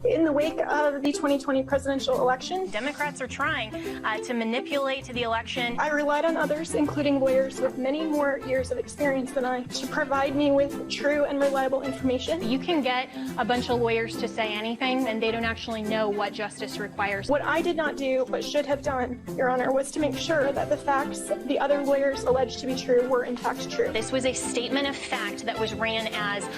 In the wake of the 2020 presidential election, Democrats are trying to manipulate the election. I relied on others, including lawyers with many more years of experience than I, to provide me with true and reliable information. You can get a bunch of lawyers to say anything, and they don't actually know what justice requires. What I did not do, but should have done, Your Honor, was to make sure that the facts the other lawyers alleged to be true were in fact true. This was a statement of fact that was ran as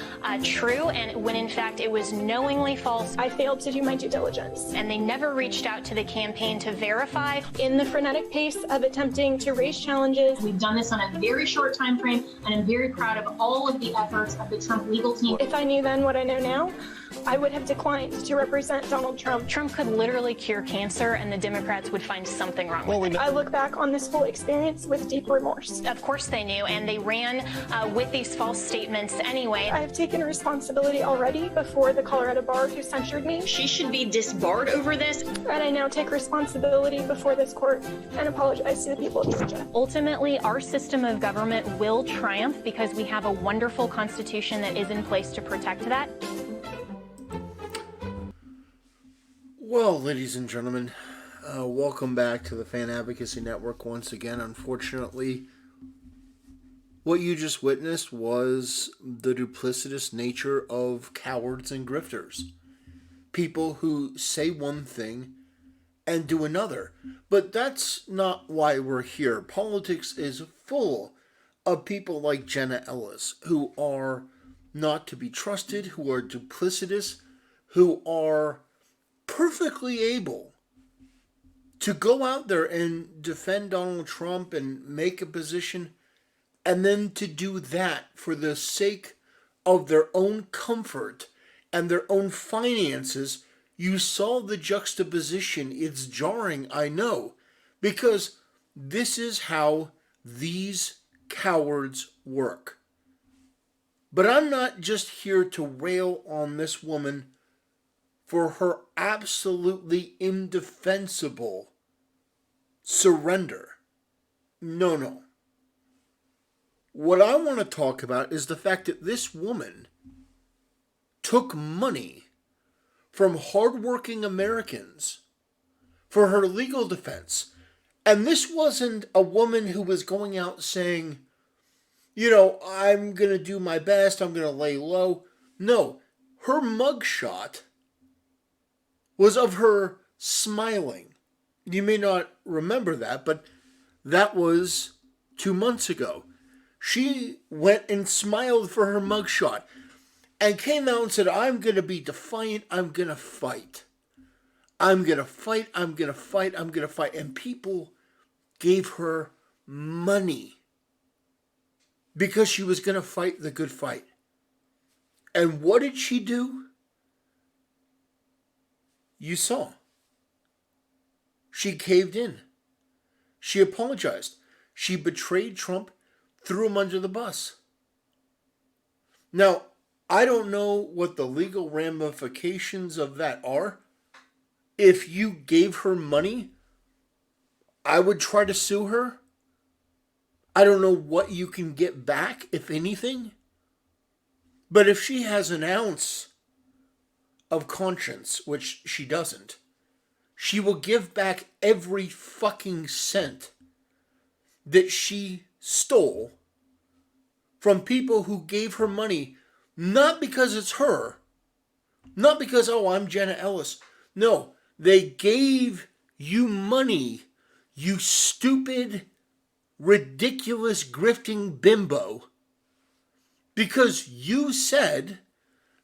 true, and when in fact it was knowingly false. I failed to do my due diligence. And they never reached out to the campaign to verify. In the frenetic pace of attempting to raise challenges, we've done this on a very short time frame, and I'm very proud of all of the efforts of the Trump legal team. If I knew then what I know now, I would have declined to represent Donald Trump. Trump could literally cure cancer, and the Democrats would find something wrong with it. I look back on this whole experience with deep remorse. Of course they knew, and they ran with these false statements anyway. I have taken responsibility already before the Colorado bar who censured me. She should be disbarred over this. And I now take responsibility before this court and apologize to the people of Georgia. Ultimately, our system of government will triumph because we have a wonderful constitution that is in place to protect that. Well, ladies and gentlemen, welcome back to the Fan Advocacy Network once again. Unfortunately, what you just witnessed was the duplicitous nature of cowards and grifters. People who say one thing and do another. But that's not why we're here. Politics is full of people like Jenna Ellis, who are not to be trusted, who are duplicitous, who are perfectly able to go out there and defend Donald Trump and make a position, and then to do that for the sake of their own comfort and their own finances. You saw the juxtaposition. It's jarring, I know, because this is how these cowards work. But I'm not just here to rail on this woman for her absolutely indefensible surrender. No. What I want to talk about is the fact that this woman took money from hardworking Americans for her legal defense. And this wasn't a woman who was going out saying, I'm going to do my best, I'm going to lay low. No, her mugshot was of her smiling. You may not remember that, but that was 2 months ago. She went and smiled for her mugshot and came out and said, I'm going to be defiant, I'm going to fight. I'm going to fight, I'm going to fight, I'm going to fight. And people gave her money because she was going to fight the good fight. And what did she do? You saw. She caved in. She apologized. She betrayed Trump, threw him under the bus. Now, I don't know what the legal ramifications of that are. If you gave her money, I would try to sue her. I don't know what you can get back, if anything. But if she has an ounce of conscience, which she doesn't, she will give back every fucking cent that she stole from people who gave her money, not because it's her, not because, I'm Jenna Ellis. No, they gave you money, you stupid, ridiculous, grifting bimbo, because you said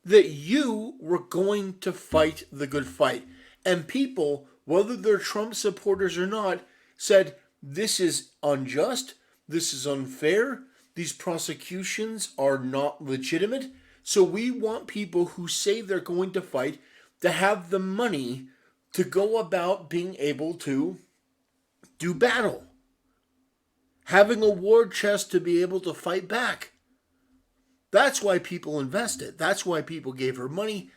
that you were going to fight the good fight. And people, whether they're Trump supporters or not, said, this is unjust, this is unfair, these prosecutions are not legitimate, so we want people who say they're going to fight to have the money to go about being able to do battle. Having a war chest to be able to fight back. That's why people invested. That's why people gave her money.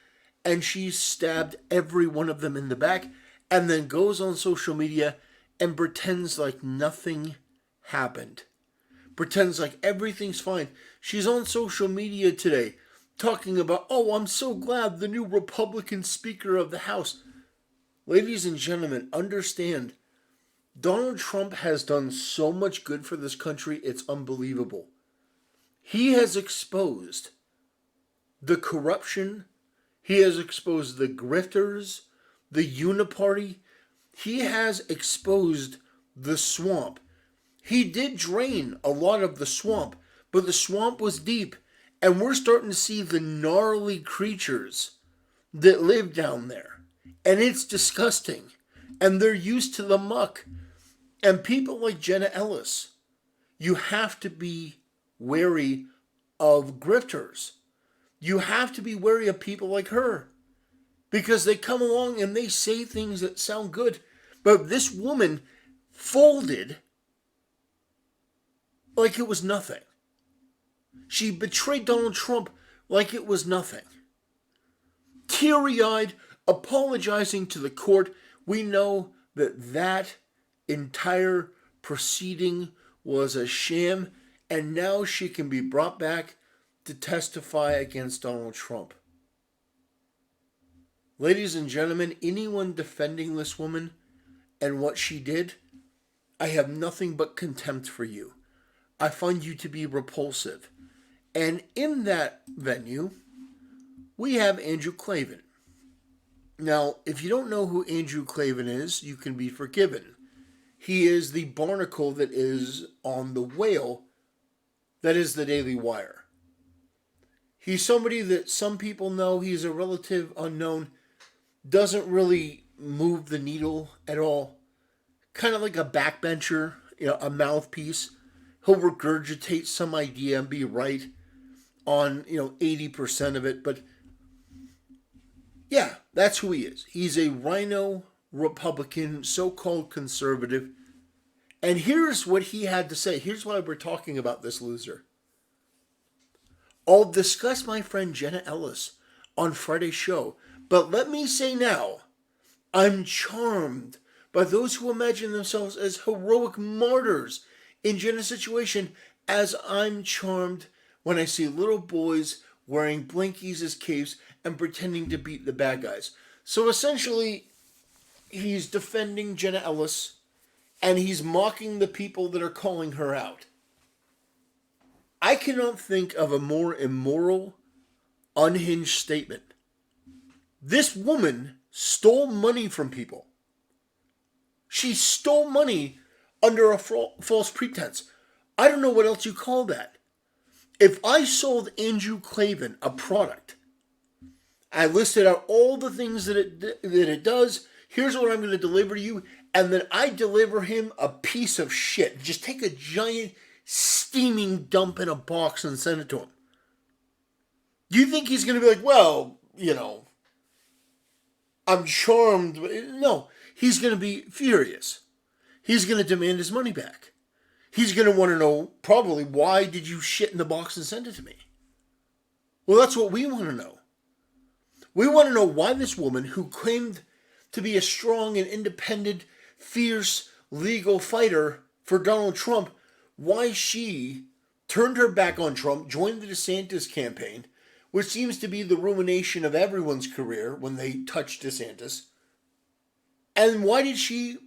And she stabbed every one of them in the back and then goes on social media and pretends like nothing happened. Pretends like everything's fine. She's on social media today talking about, oh, I'm so glad the new Republican Speaker of the House. Ladies and gentlemen, understand, Donald Trump has done so much good for this country, it's unbelievable. He has exposed the corruption. He has exposed the grifters, the uniparty. He has exposed the swamp. He did drain a lot of the swamp, but the swamp was deep, and we're starting to see the gnarly creatures that live down there. And it's disgusting. And they're used to the muck. And people like Jenna Ellis, you have to be wary of grifters. You have to be wary of people like her. Because they come along and they say things that sound good. But this woman folded like it was nothing. She betrayed Donald Trump like it was nothing. Teary-eyed, apologizing to the court. We know that entire proceeding was a sham, and now she can be brought back to testify against Donald Trump. Ladies and gentlemen, anyone defending this woman and what she did, I have nothing but contempt for you. I find you to be repulsive. And in that venue, we have Andrew Klavan. Now, if you don't know who Andrew Klavan is, you can be forgiven. He is the barnacle that is on the whale that is the Daily Wire. He's somebody that some people know. He's a relative unknown. Doesn't really move the needle at all. Kind of like a backbencher, a mouthpiece. He'll regurgitate some idea and be right on, 80% of it. But yeah, that's who he is. He's a rhino Republican, so-called conservative. And here's what he had to say. Here's why we're talking about this loser. I'll discuss my friend Jenna Ellis on Friday's show. But let me say now, I'm charmed by those who imagine themselves as heroic martyrs in Jenna's situation, as I'm charmed when I see little boys wearing blinkies as capes and pretending to beat the bad guys. So essentially, he's defending Jenna Ellis, and he's mocking the people that are calling her out. I cannot think of a more immoral, unhinged statement. This woman stole money from people. She stole money under a false pretense. I don't know what else you call that. If I sold Andrew Klavan a product, I listed out all the things that it does. Here's what I'm going to deliver to you. And then I deliver him a piece of shit. Just take a giant steaming dump in a box and send it to him. Do you think he's going to be like, well, I'm charmed? No, he's going to be furious. He's going to demand his money back. He's going to want to know, probably, why did you shit in the box and send it to me? Well, that's what we want to know. We want to know why this woman, who claimed to be a strong and independent, fierce, legal fighter for Donald Trump, why she turned her back on Trump, joined the DeSantis campaign, which seems to be the ruination of everyone's career when they touch DeSantis. And why did she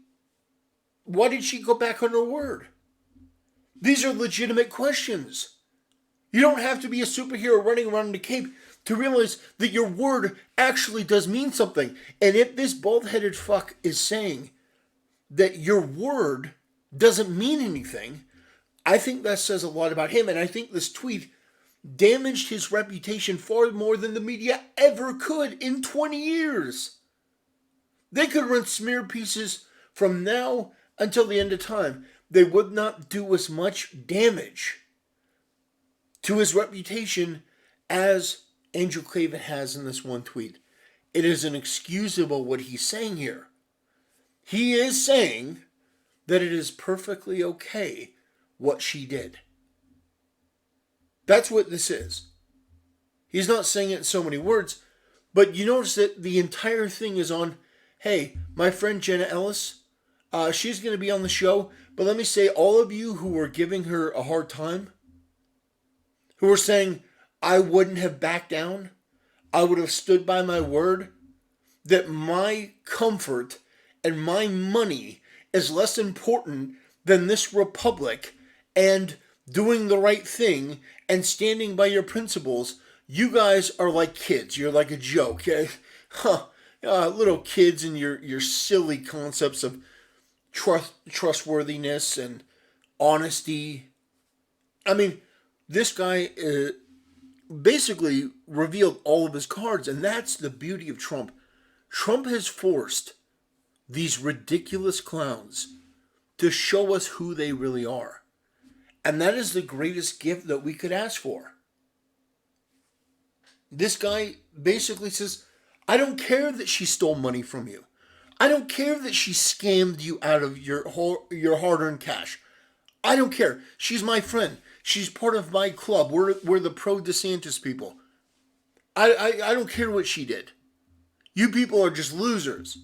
go back on her word? These are legitimate questions. You don't have to be a superhero running around in a cape to realize that your word actually does mean something. And if this bald-headed fuck is saying that your word doesn't mean anything, I think that says a lot about him. And I think this tweet damaged his reputation far more than the media ever could in 20 years. They could run smear pieces from now until the end of time. They would not do as much damage to his reputation as Andrew Klavan has in this one tweet. It is inexcusable what he's saying here. He is saying that it is perfectly okay what she did. That's what this is. He's not saying it in so many words, but you notice that the entire thing is on, hey, my friend Jenna Ellis, she's going to be on the show, but let me say, all of you who are giving her a hard time, who are saying, I wouldn't have backed down. I would have stood by my word that my comfort and my money is less important than this republic and doing the right thing and standing by your principles. You guys are like kids. You're like a joke. Little kids and your silly concepts of trustworthiness and honesty. I mean, this guy basically revealed all of his cards, and that's the beauty of Trump. Trump has forced these ridiculous clowns to show us who they really are. And that is the greatest gift that we could ask for. This guy basically says, I don't care that she stole money from you. I don't care that she scammed you out of your hard-earned cash. I don't care. She's my friend. She's part of my club. We're the pro-DeSantis people. I don't care what she did. You people are just losers.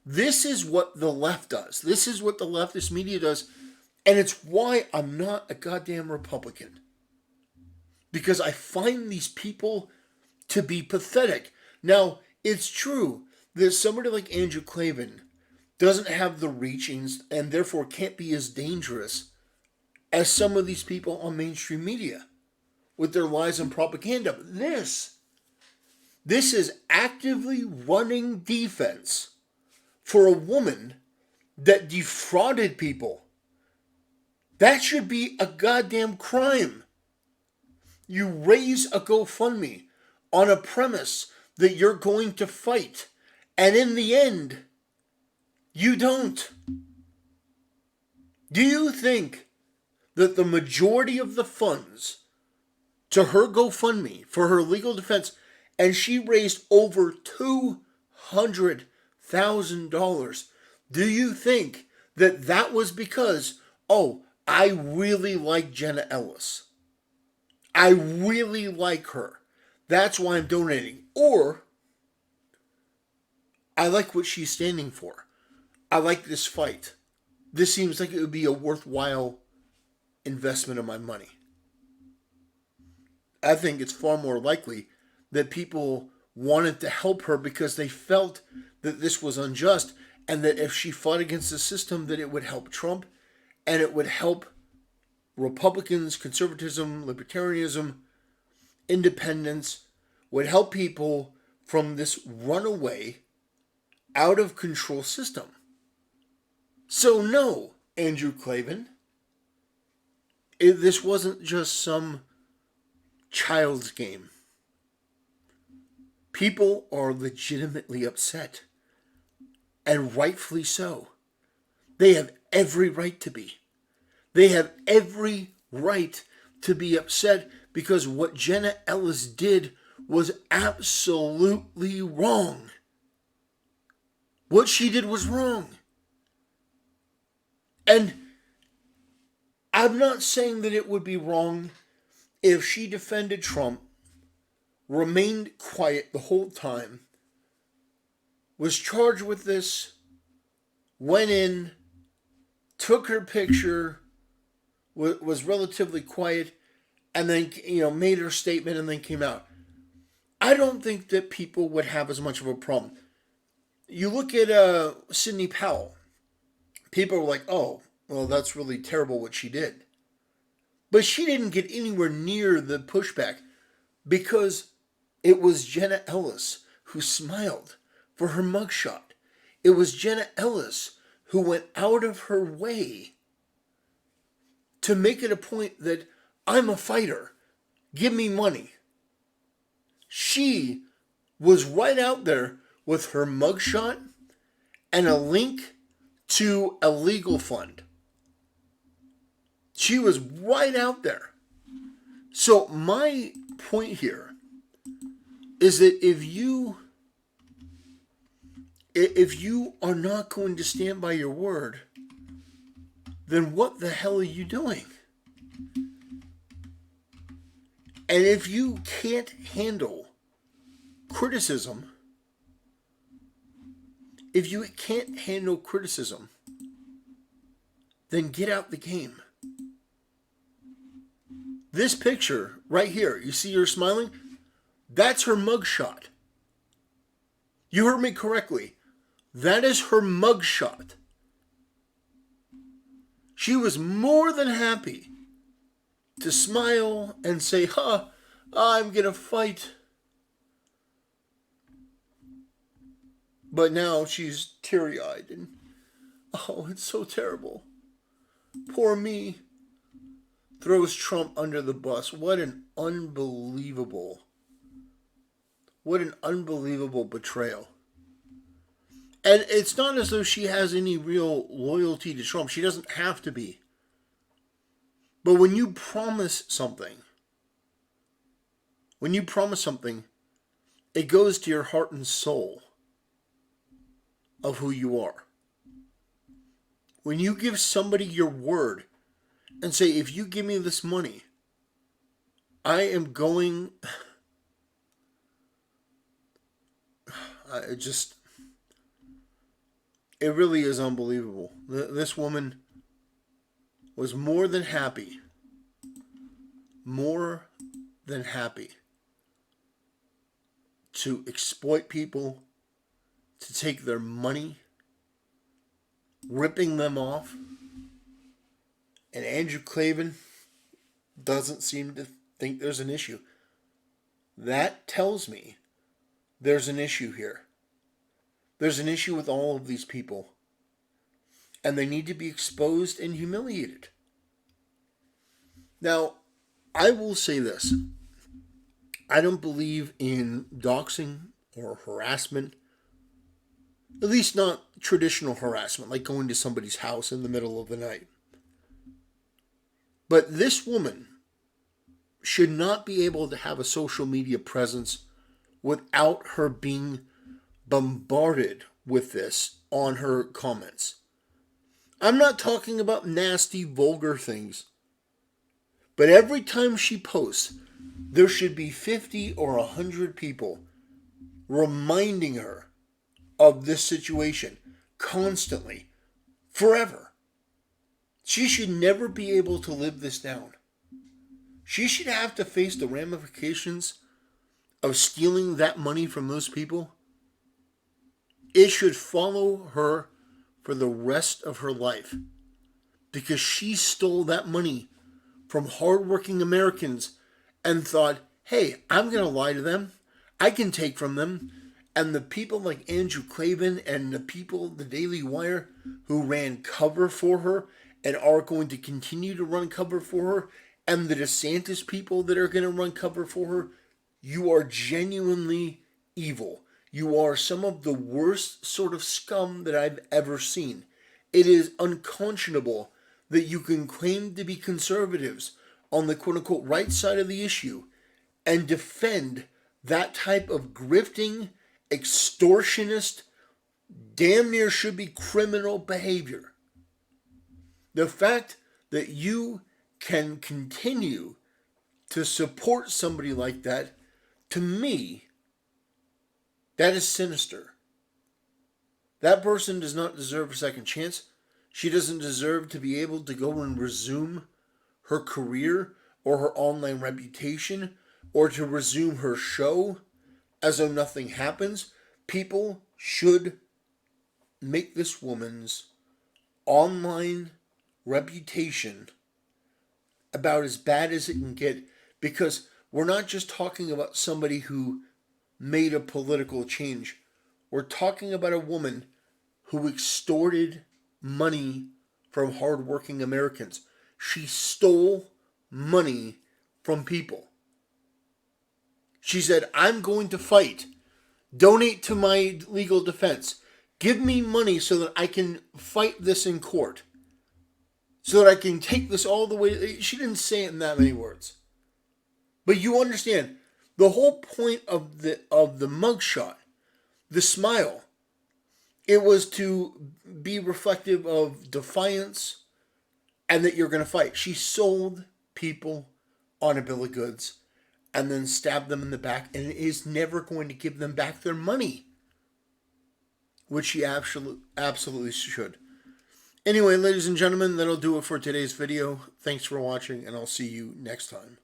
This is what the left does. This is what the leftist media does. And it's why I'm not a goddamn Republican. Because I find these people to be pathetic. Now, it's true that somebody like Andrew Klavan doesn't have the reachings and therefore can't be as dangerous as some of these people on mainstream media with their lies and propaganda. But this is actively running defense for a woman that defrauded people. That should be a goddamn crime. You raise a GoFundMe on a premise that you're going to fight, and in the end, you don't. Do you think that the majority of the funds to her GoFundMe for her legal defense, and she raised over $200,000, do you think that that was because, I really like Jenna Ellis. I really like her. That's why I'm donating. Or, I like what she's standing for. I like this fight. This seems like it would be a worthwhile investment of my money. I think it's far more likely that people wanted to help her because they felt that this was unjust and that if she fought against the system, that it would help Trump and it would help Republicans, conservatism, libertarianism, independence, would help people from this runaway, out of control system. So no, Andrew Klavan, this wasn't just some child's game. People are legitimately upset, and rightfully so. They have every right to be. They have every right to be upset because what Jenna Ellis did was absolutely wrong. What she did was wrong. And I'm not saying that it would be wrong if she defended Trump, remained quiet the whole time, was charged with this, went in, took her picture, was relatively quiet, and then made her statement and then came out. I don't think that people would have as much of a problem. You look at Sidney Powell. People were like, oh, well, that's really terrible what she did. But she didn't get anywhere near the pushback because it was Jenna Ellis who smiled for her mugshot. It was Jenna Ellis who went out of her way to make it a point that I'm a fighter. Give me money. She was right out there with her mugshot and a link to a legal fund. She was right out there. So my point here is that if you are not going to stand by your word, then what the hell are you doing? And if you can't handle criticism, then get out the game. This picture right here, you see her smiling? That's her mugshot. You heard me correctly. That is her mugshot. She was more than happy to smile and say, I'm going to fight. But now she's teary-eyed and, it's so terrible. Poor me. Throws Trump under the bus. What an unbelievable betrayal. And it's not as though she has any real loyalty to Trump. She doesn't have to be. But when you promise something, it goes to your heart and soul of who you are. When you give somebody your word and say, if you give me this money, I am going... It really is unbelievable. This woman was more than happy to exploit people, to take their money, ripping them off. And Andrew Klavan doesn't seem to think there's an issue. That tells me there's an issue here. There's an issue with all of these people. And they need to be exposed and humiliated. Now, I will say this. I don't believe in doxing or harassment. At least not traditional harassment, like going to somebody's house in the middle of the night. But this woman should not be able to have a social media presence without her being bombarded with this on her comments. I'm not talking about nasty, vulgar things. But every time she posts, there should be 50 or 100 people reminding her of this situation constantly, forever. She should never be able to live this down. She should have to face the ramifications of stealing that money from those people. It should follow her for the rest of her life, because she stole that money from hardworking Americans and thought, hey, I'm going to lie to them. I can take from them. And the people like Andrew Klavan and the people, the Daily Wire, who ran cover for her and are going to continue to run cover for her, and the DeSantis people that are going to run cover for her, you are genuinely evil. You are some of the worst sort of scum that I've ever seen. It is unconscionable that you can claim to be conservatives on the quote-unquote right side of the issue and defend that type of grifting, extortionist, damn near should be criminal behavior. The fact that you can continue to support somebody like that, to me, that is sinister. That person does not deserve a second chance. She doesn't deserve to be able to go and resume her career or her online reputation, or to resume her show as though nothing happens. People should make this woman's online reputation about as bad as it can get, because we're not just talking about somebody who made a political change. We're talking about a woman who extorted money from hardworking Americans. She stole money from people. She said, I'm going to fight. Donate to my legal defense. Give me money so that I can fight this in court. So that I can take this all the way. She didn't say it in that many words. But you understand, the whole point of the mugshot, the smile, it was to be reflective of defiance and that you're going to fight. She sold people on a bill of goods and then stabbed them in the back, and is never going to give them back their money, which she absolutely should. Anyway, ladies and gentlemen, that'll do it for today's video. Thanks for watching, and I'll see you next time.